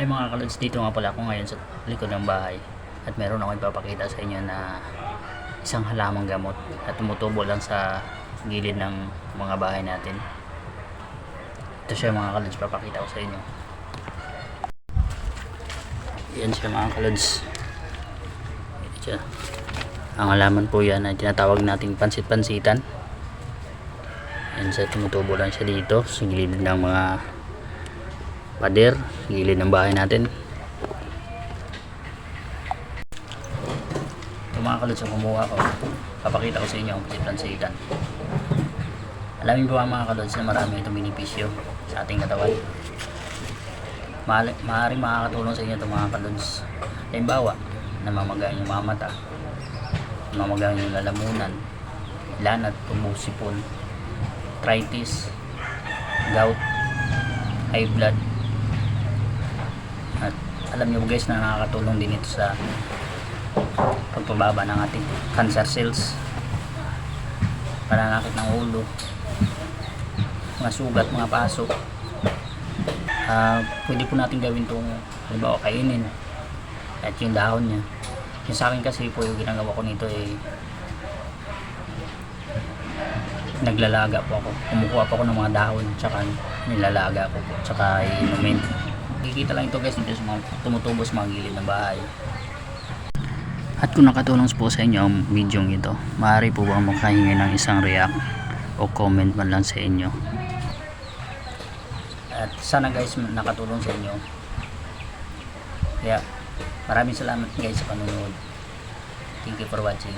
Ay mga kalods, dito nga pala ako ngayon sa likod ng bahay at meron ako ipapakita sa inyo na isang halamang gamot na tumutubo lang sa gilid ng mga bahay natin. Ito siya mga kalods, papakita ko sa inyo. Yan siya mga kalods. Ito siya. Ang halaman po yan ay tinatawag nating pansit-pansitan. Yan siya, tumutubo lang siya dito sa gilid ng mga pader, gilid ng bahay natin. Ito mga kalods, ang kumuha ko, papakita ko sa inyo ang pansit-pansitan. Alamin po mga kalods na marami itong benepisyo sa ating katawan. Maaaring makakatulong sa inyo itong mga kalods. Halimbawa, namamagaan yung mga mata, namamagaan yung lalamunan, lanat, tumusipon, arthritis, gout, high blood. At alam nyo guys na nakakatulong din ito sa pagpababa ng ating cancer cells, pananakit ng ulo, mga sugat, mga paso. Pwede po natin gawin itong halimbawa kainin at yung dahon nya. Yung sa akin kasi po yung ginagawa ko nito naglalaga po ako, kumukuha po ako ng mga dahon tsaka nilalaga ko po tsaka inumin. Kikita lang ito guys dito sa mga tumutubo sa mga gilid ng bahay. At kung nakatulong po sa inyo ang video ito, maaari po ba makahingi ng isang react o comment man lang sa inyo. At sana guys nakatulong sa inyo. Kaya maraming salamat guys sa panonood. Thank you for watching.